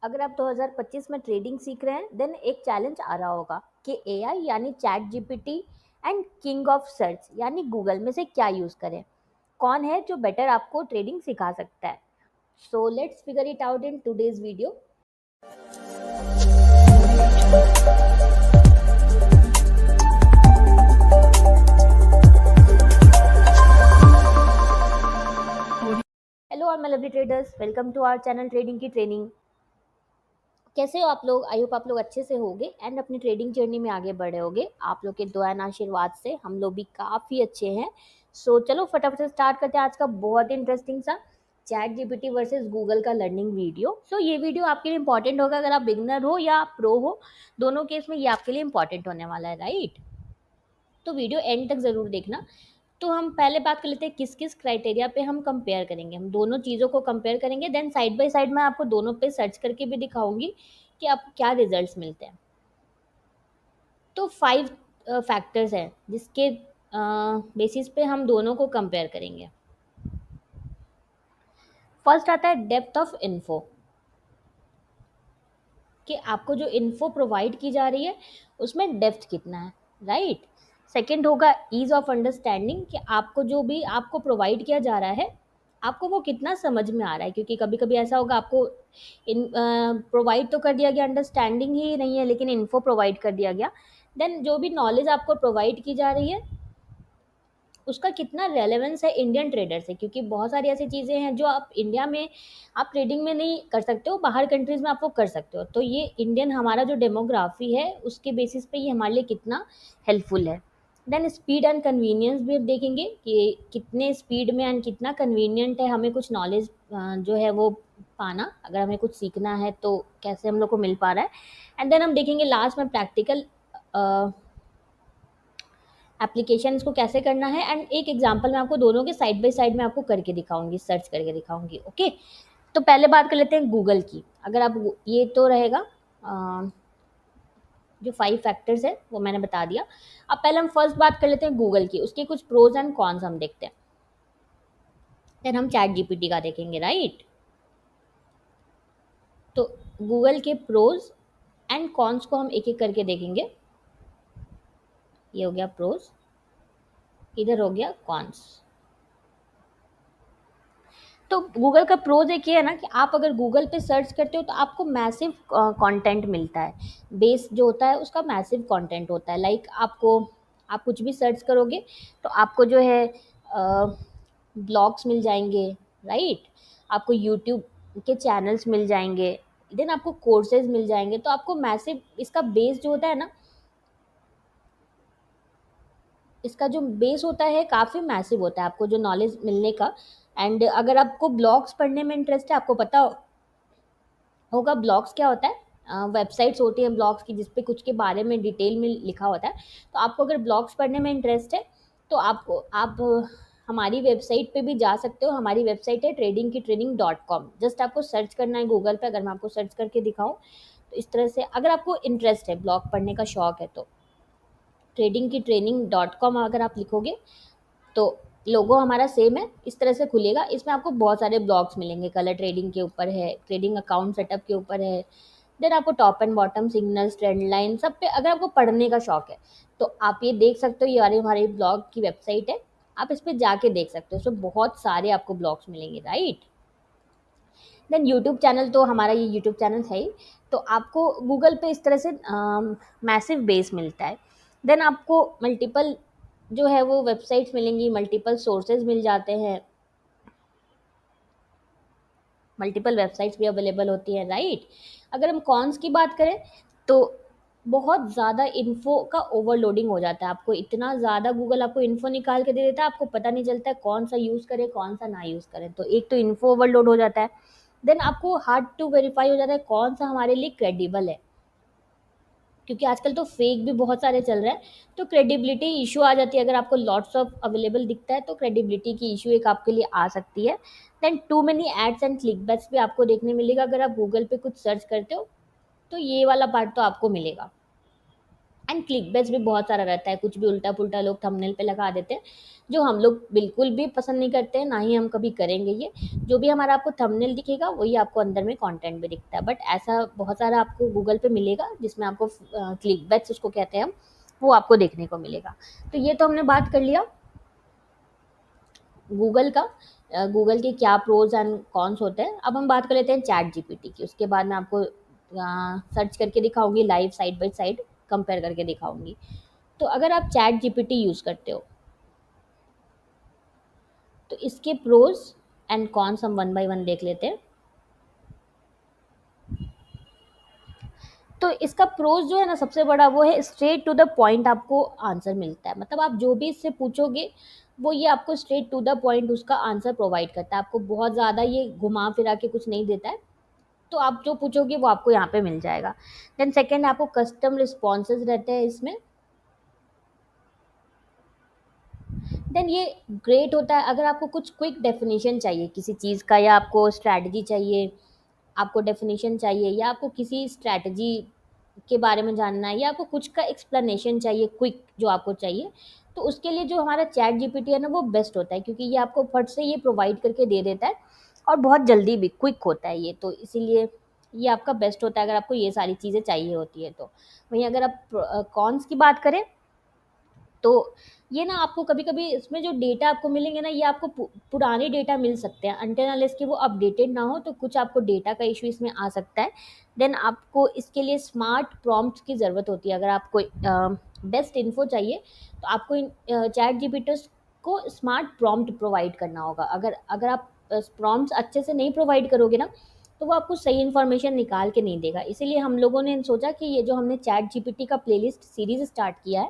अगर आप 2025 में ट्रेडिंग सीख रहे हैं देन एक चैलेंज आ रहा होगा कि एआई यानी chat GPT and king of search यानी गूगल में से क्या यूज़ करें। कौन है जो बेटर आपको ट्रेडिंग सिखा सकता है? So let's figure it out in today's video. Hello all my lovely traders, welcome to our channel trading की ट्रेनिंग। कैसे हो आप लोग? आई होप आप लोग अच्छे से होगे एंड अपनी ट्रेडिंग जर्नी में आगे बढ़े होगे। आप लोग के दुआ एंड आशीर्वाद से हम लोग भी काफ़ी अच्छे हैं। सो चलो फटाफट से स्टार्ट करते हैं आज का बहुत इंटरेस्टिंग सा चैट जीपीटी वर्सेस गूगल का लर्निंग वीडियो। सो ये वीडियो आपके लिए इंपॉर्टेंट होगा अगर आप बिगनर हो या प्रो हो, दोनों केस में ये आपके लिए इंपॉर्टेंट होने वाला है, राइट? तो वीडियो एंड तक ज़रूर देखना। तो हम पहले बात कर लेते हैं किस किस क्राइटेरिया पे हम कंपेयर करेंगे। हम दोनों चीज़ों को कंपेयर करेंगे, देन साइड बाय साइड मैं आपको दोनों पे सर्च करके भी दिखाऊंगी कि आपको क्या रिजल्ट्स मिलते हैं। तो 5 फैक्टर्स हैं जिसके बेसिस पे हम दोनों को कंपेयर करेंगे। फर्स्ट आता है डेप्थ ऑफ इन्फो, कि आपको जो इन्फो प्रोवाइड की जा रही है उसमें डेप्थ कितना है, राइट? सेकंड होगा ईज ऑफ अंडरस्टैंडिंग, कि आपको जो भी आपको प्रोवाइड किया जा रहा है आपको वो कितना समझ में आ रहा है, क्योंकि कभी कभी ऐसा होगा आपको इन प्रोवाइड तो कर दिया गया, अंडरस्टैंडिंग ही नहीं है लेकिन इन्फो प्रोवाइड कर दिया गया। देन जो भी नॉलेज आपको प्रोवाइड की जा रही है उसका कितना रेलेवेंस है इंडियन ट्रेडर से, क्योंकि बहुत सारी ऐसी चीज़ें हैं जो आप इंडिया में आप ट्रेडिंग में नहीं कर सकते हो, बाहर कंट्रीज़ में आप वो कर सकते हो। तो ये इंडियन हमारा जो डेमोग्राफी है उसके बेसिस पे ये हमारे लिए कितना हेल्पफुल है। देन स्पीड एंड कन्वीनियंस भी देखेंगे कि कितने स्पीड में एंड कितना कन्वीनियंट है हमें कुछ नॉलेज जो है वो पाना, अगर हमें कुछ सीखना है तो कैसे हम लोग को मिल पा रहा है। एंड देन हम देखेंगे लास्ट में प्रैक्टिकल एप्लीकेशन इसको कैसे करना है, एंड एक एग्जांपल मैं आपको दोनों के साइड बाय साइड में आपको करके दिखाऊंगी, सर्च करके दिखाऊंगी। ओके, तो पहले बात कर लेते हैं गूगल की। अगर आप ये तो रहेगा जो 5 फैक्टर्स है वो मैंने बता दिया। अब पहले हम फर्स्ट बात कर लेते हैं गूगल की, उसके कुछ प्रोज एंड कॉन्स हम देखते हैं, फिर हम चैट जीपीटी का देखेंगे, राइट? तो गूगल के प्रोज एंड कॉन्स को हम एक एक करके देखेंगे। ये हो गया प्रोज, इधर हो गया कॉन्स। तो गूगल का प्रोज एक ये है ना कि आप अगर गूगल पे सर्च करते हो तो आपको मैसिव कंटेंट मिलता है। बेस जो होता है उसका मैसिव कंटेंट होता है। लाइक आपको, आप कुछ भी सर्च करोगे तो आपको जो है ब्लॉग्स मिल जाएंगे, राइट? आपको यूट्यूब के चैनल्स मिल जाएंगे, देन आपको कोर्सेज मिल जाएंगे। तो आपको मैसिव, इसका बेस जो होता है ना, इसका जो बेस होता है काफ़ी मैसिव होता है आपको जो नॉलेज मिलने का। एंड अगर आपको ब्लॉग्स पढ़ने में इंटरेस्ट है, आपको पता होगा ब्लॉग्स क्या होता है। वेबसाइट्स होती हैं ब्लॉग्स की जिस पे कुछ के बारे में डिटेल में लिखा होता है। तो आपको अगर ब्लॉग्स पढ़ने में इंटरेस्ट है तो आपको आप हमारी वेबसाइट पे भी जा सकते हो। हमारी वेबसाइट है ट्रेडिंग की ट्रेनिंग.com। जस्ट आपको सर्च करना है गूगल पे। अगर मैं आपको सर्च करके दिखाऊं तो इस तरह से, अगर आपको इंटरेस्ट है, ब्लॉग पढ़ने का शौक है, तो ट्रेडिंग की ट्रेनिंग.com अगर आप लिखोगे तो लोगो हमारा सेम है, इस तरह से खुलेगा। इसमें आपको बहुत सारे ब्लॉग्स मिलेंगे, कलर ट्रेडिंग के ऊपर है, ट्रेडिंग अकाउंट सेटअप के ऊपर है, देन आपको top and bottom signals, trend line, सब पे अगर आपको पढ़ने का शौक है तो आप ये देख सकते हो। ये हमारे ब्लॉग की वेबसाइट है, आप इस पर जाके देख सकते हो। इसमें बहुत सारे आपको ब्लॉग्स मिलेंगे, राइट? देन यूट्यूब चैनल, तो हमारा ये यूट्यूब चैनल है ही। तो आपको गूगल पे इस तरह से मैसिव बेस मिलता है। देन आपको मल्टीपल जो है वो वेबसाइट्स मिलेंगी, मल्टीपल सोर्सेज मिल जाते हैं, मल्टीपल वेबसाइट्स भी अवेलेबल होती हैं, राइट? अगर हम कॉन्स की बात करें तो बहुत ज़्यादा इन्फो का ओवरलोडिंग हो जाता है। आपको इतना ज़्यादा गूगल आपको इन्फो निकाल के दे देता है, आपको पता नहीं चलता है कौन सा यूज़ करें कौन सा ना यूज़ करें। तो एक तो इन्फो ओवरलोड हो जाता है, देन आपको हार्ड टू वेरीफाई हो जाता है कौन सा हमारे लिए क्रेडिबल है, क्योंकि आजकल तो फेक भी बहुत सारे चल रहे हैं। तो क्रेडिबिलिटी इशू आ जाती है। अगर आपको लॉट्स ऑफ अवेलेबल दिखता है तो क्रेडिबिलिटी की इशू एक आपके लिए आ सकती है। Then too many ads and click baits भी आपको देखने मिलेगा अगर आप गूगल पे कुछ सर्च करते हो, तो ये वाला पार्ट तो आपको मिलेगा। एंड क्लिकबेट्स भी बहुत सारा रहता है, कुछ भी उल्टा-पुल्टा लोग थंबनेल पे लगा देते हैं, जो हम लोग बिल्कुल भी पसंद नहीं करते हैं, ना ही हम कभी करेंगे ये। जो भी हमारा आपको थंबनेल दिखेगा, वही आपको अंदर में कंटेंट भी दिखता है। बट ऐसा बहुत सारा आपको गूगल पे मिलेगा, जिसमें आपको क्लिकबेट्स उसको कहते हैं हम, वो आपको देखने को मिलेगा। तो ये तो हमने बात कर लिया गूगल का, गूगल के क्या प्रोज एंड कॉन्स होते हैं। अब हम बात कर लेते हैं चैट जीपीटी की, उसके बाद मैं आपको सर्च करके दिखाऊंगी, live side by side compare करके दिखाऊंगी। तो अगर आप चैट जीपीटी यूज़ करते हो, तो इसके प्रोज एंड कॉन्स हम वन बाय वन देख लेते हैं। तो इसका प्रोज जो है ना, सबसे बड़ा वो है स्ट्रेट टू द पॉइंट आपको आंसर मिलता है। मतलब आप जो भी इससे पूछोगे, वो ये आपको स्ट्रेट टू द पॉइंट उसका आंसर प्रोवाइड करता है। आपको बहुत ज़्यादा ये घुमा फिरा के कुछ नहीं देता है। तो आप जो पूछोगे वो आपको यहाँ पे मिल जाएगा। देन सेकेंड, आपको कस्टम रिस्पॉन्सेज रहते हैं इसमें। देन ये ग्रेट होता है अगर आपको कुछ क्विक डेफिनेशन चाहिए किसी चीज़ का, या आपको स्ट्रैटेजी चाहिए, आपको डेफिनेशन चाहिए, या आपको किसी स्ट्रैटेजी के बारे में जानना है, या आपको कुछ का एक्सप्लेनेशन चाहिए क्विक जो आपको चाहिए, तो उसके लिए जो हमारा चैट जीपीटी है ना, वो बेस्ट होता है, क्योंकि ये आपको फट से ये प्रोवाइड करके दे देता है, और बहुत जल्दी भी क्विक होता है ये, तो इसीलिए ये आपका बेस्ट होता है अगर आपको ये सारी चीज़ें चाहिए होती है तो। वहीं अगर आप कॉन्स की बात करें, तो ये ना आपको कभी-कभी इसमें जो डेटा आपको मिलेंगे ना, ये आपको पुराने डेटा मिल सकते हैं, अनटिल अनलेस कि वो अपडेटेड ना हो, तो कुछ आपको डेटा का इश्यू इसमें आ सकता है। देन आपको इसके लिए स्मार्ट प्रॉम्प्ट्स की ज़रूरत होती है। अगर आपको बेस्ट इन्फो चाहिए, तो आपको चैट जीपीटी को स्मार्ट प्रॉम्प्ट प्रोवाइड करना होगा। अगर अगर आप प्रॉम्प्ट्स अच्छे से नहीं प्रोवाइड करोगे ना, तो वो आपको सही इन्फॉर्मेशन निकाल के नहीं देगा। इसीलिए हम लोगों ने सोचा कि ये जो हमने चैट जीपीटी का प्लेलिस्ट सीरीज़ स्टार्ट किया है,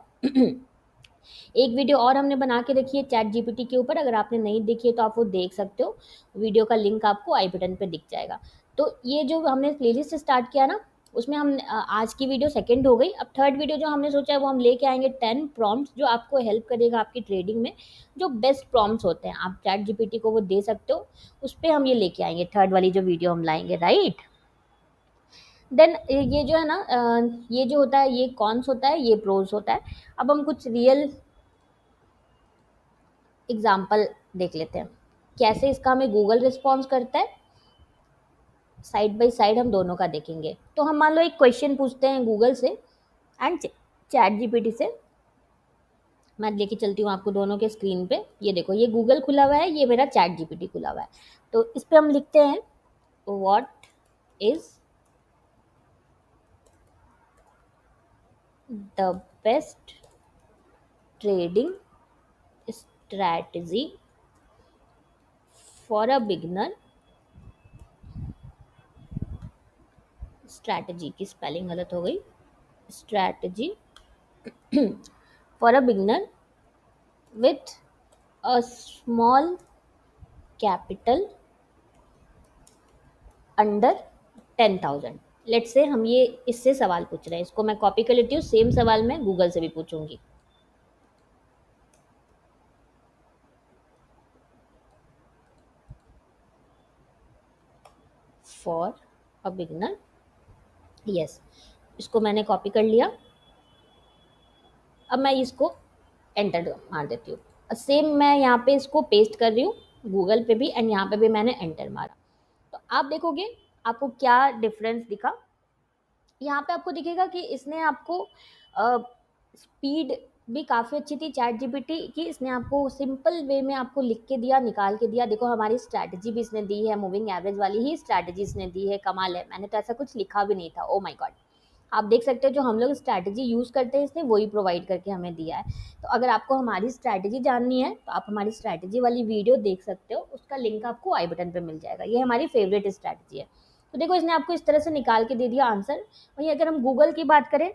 एक वीडियो और हमने बना के रखी है चैट जीपीटी के ऊपर, अगर आपने नहीं देखी है तो आप वो देख सकते हो। वीडियो का लिंक आपको आई बटन पे दिख जाएगा। तो ये जो हमने प्लेलिस्ट स्टार्ट किया ना, उसमें हम आज की वीडियो सेकंड हो गई। अब थर्ड वीडियो जो हमने सोचा है, वो हम लेके आएंगे 10 प्रॉम्प्ट्स जो आपको हेल्प करेगा आपकी ट्रेडिंग में। जो बेस्ट प्रॉम्प्ट्स होते हैं, आप चैट जीपीटी को वो दे सकते हो, उस पर हम ये लेके आएंगे थर्ड वाली जो वीडियो हम लाएंगे, राइट। देन ये जो है ना, ये जो होता है ये कॉन्स होता है, ये प्रोज होता है। अब हम कुछ रियल एग्जाम्पल देख लेते हैं, कैसे इसका हमें गूगल रिस्पॉन्स करता है। साइड बाय साइड हम दोनों का देखेंगे। तो हम मान लो एक क्वेश्चन पूछते हैं गूगल से एंड चैट जीपीटी से। मैं लेके चलती हूँ आपको दोनों के स्क्रीन पे। ये देखो, ये गूगल खुला हुआ है, ये मेरा चैट जीपीटी खुला हुआ है। तो इस पे हम लिखते हैं, what is the best trading strategy for a beginner. Strategy की स्पेलिंग गलत हो गई, strategy for a beginner with a small capital under 10,000। Let's say हम ये इससे सवाल पूछ रहे हैं, इसको मैं कॉपी कर लेती हूँ, सेम सवाल मैं गूगल से भी पूछूंगी। फॉर अ बिगनर, यस, इसको मैंने कॉपी कर लिया। अब मैं इसको एंटर मार देती हूँ। सेम मैं यहाँ पे इसको पेस्ट कर रही हूँ गूगल पे भी, एंड यहाँ पे भी मैंने एंटर मारा। तो आप देखोगे आपको क्या डिफरेंस दिखा। यहाँ पे आपको दिखेगा कि इसने आपको स्पीड भी काफ़ी अच्छी थी चैट जीपीटी की। इसने आपको सिंपल वे में आपको लिख के दिया, निकाल के दिया। देखो, हमारी स्ट्रैटेजी भी इसने दी है, मूविंग एवरेज वाली ही स्ट्रैटेजी इसने दी है। कमाल है, मैंने तो ऐसा कुछ लिखा भी नहीं था। ओ माय गॉड, आप देख सकते हो जो हम लोग स्ट्रैटेजी यूज़ करते हैं, इसने वही प्रोवाइड करके हमें दिया है। तो अगर आपको हमारी स्ट्रैटेजी जाननी है, तो आप हमारी स्ट्रैटेजी वाली वीडियो देख सकते हो, उसका लिंक आपको आई बटन पे मिल जाएगा। ये हमारी फेवरेट स्ट्रैटेजी है। तो देखो, इसने आपको इस तरह से निकाल के दे दिया आंसर। वहीं अगर हम गूगल की बात करें,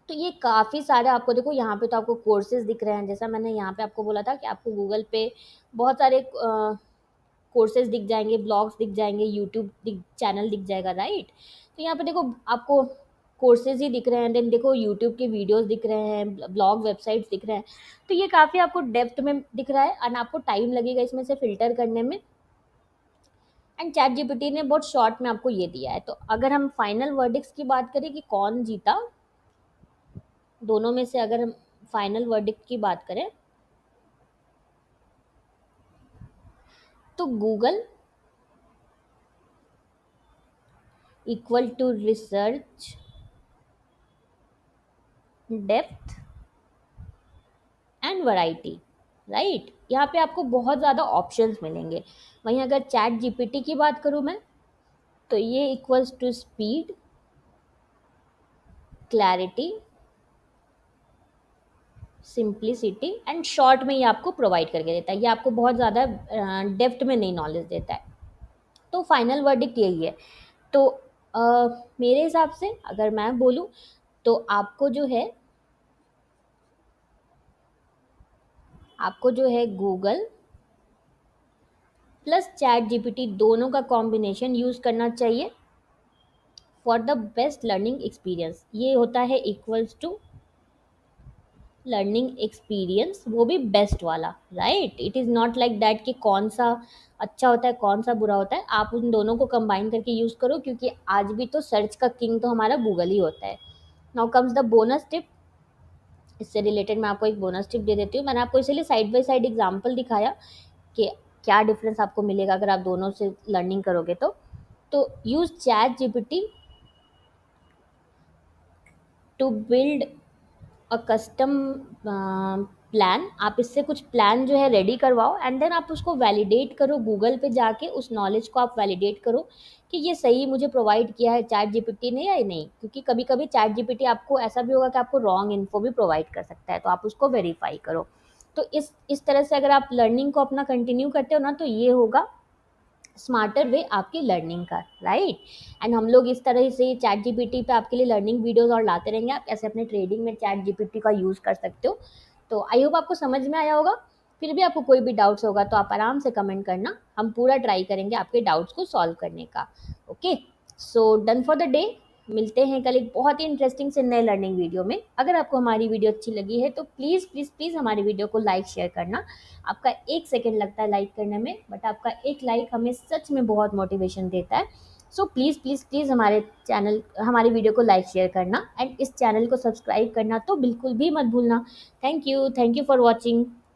तो ये काफ़ी सारे आपको देखो, यहाँ पे तो आपको कोर्सेज दिख रहे हैं। जैसा मैंने यहाँ पे आपको बोला था कि आपको गूगल पे बहुत सारे कोर्सेज दिख जाएंगे, ब्लॉग्स दिख जाएंगे, यूट्यूब चैनल दिख जाएगा, राइट। तो यहाँ पे देखो आपको कोर्सेज ही दिख रहे हैं, देन देखो यूट्यूब के वीडियोस दिख रहे हैं, ब्लॉग वेबसाइट्स दिख रहे हैं। तो ये काफ़ी आपको डेप्थ में दिख रहा है, एंड आपको टाइम लगेगा इसमें से फिल्टर करने में। एंड चैट जीपीटी ने बहुत शॉर्ट में आपको ये दिया है। तो अगर हम फाइनल वर्डिक्स की बात करें कि कौन जीता, दोनों में से अगर हम फाइनल वर्डिक्ट की बात करें तो Google equal to research depth and variety, right. यहाँ पे आपको बहुत ज़्यादा ऑप्शंस मिलेंगे। वहीं अगर चैट जीपीटी की बात करूँ मैं, तो ये equals to speed, clarity, simplicity and short में ये आपको प्रोवाइड करके देता है। ये आपको बहुत ज़्यादा डेप्थ में नहीं नॉलेज देता है। तो फाइनल वर्डिक्ट यही है। तो अ, मेरे हिसाब से अगर मैं बोलूँ तो आपको जो है गूगल प्लस चैट जीपीटी दोनों का कॉम्बिनेशन यूज़ करना चाहिए for the best learning experience. ये होता है इक्वल्स टू लर्निंग एक्सपीरियंस, वो भी बेस्ट वाला, right. It is not like that कि कौन सा अच्छा होता है कौन सा बुरा होता है। आप उन दोनों को कंबाइन करके यूज़ करो, क्योंकि आज भी तो सर्च का किंग तो हमारा गूगल ही होता है। Now comes the bonus tip. इससे रिलेटेड मैं आपको एक बोनस टिप दे देती हूँ। मैंने आपको इसीलिए साइड बाय साइड एग्जाम्पल दिखाया कि क्या डिफरेंस आपको मिलेगा अगर आप दोनों से लर्निंग करोगे तो use ChatGPT to build a custom plan. आप इससे कुछ प्लान जो है रेडी करवाओ एंड देन आप उसको वैलिडेट करो गूगल पे जाके, उस नॉलेज को आप वैलिडेट करो कि ये सही मुझे प्रोवाइड किया है चैट जीपीटी ने या नहीं। क्योंकि कभी कभी चैट जीपीटी आपको ऐसा भी होगा कि आपको रॉन्ग इन्फो भी प्रोवाइड कर सकता है, तो आप उसको वेरीफाई करो। तो इस तरह से अगर आप लर्निंग को अपना कंटिन्यू करते हो ना, तो ये होगा स्मार्टर वे आपकी लर्निंग का, राइट। एंड हम लोग इस तरह से चैट जीपीटी पे आपके लिए लर्निंग वीडियोस और लाते रहेंगे। आप कैसे अपने ट्रेडिंग में चैट जीपीटी का यूज़ कर सकते हो। तो आई होप आपको समझ में आया होगा। फिर भी आपको कोई भी डाउट्स होगा तो आप आराम से कमेंट करना, हम पूरा ट्राई करेंगे आपके डाउट्स को सॉल्व करने का। Okay, so done for the day. मिलते हैं कल एक बहुत ही इंटरेस्टिंग से नए लर्निंग वीडियो में। अगर आपको हमारी वीडियो अच्छी लगी है तो प्लीज़ प्लीज़ प्लीज़ हमारी वीडियो को लाइक शेयर करना। आपका 1 सेकंड लगता है लाइक करने में, बट आपका एक लाइक हमें सच में बहुत मोटिवेशन देता है। सो प्लीज़ प्लीज़ प्लीज़ हमारी वीडियो को लाइक शेयर करना एंड इस चैनल को सब्सक्राइब करना तो बिल्कुल भी मत भूलना। Thank you for watching.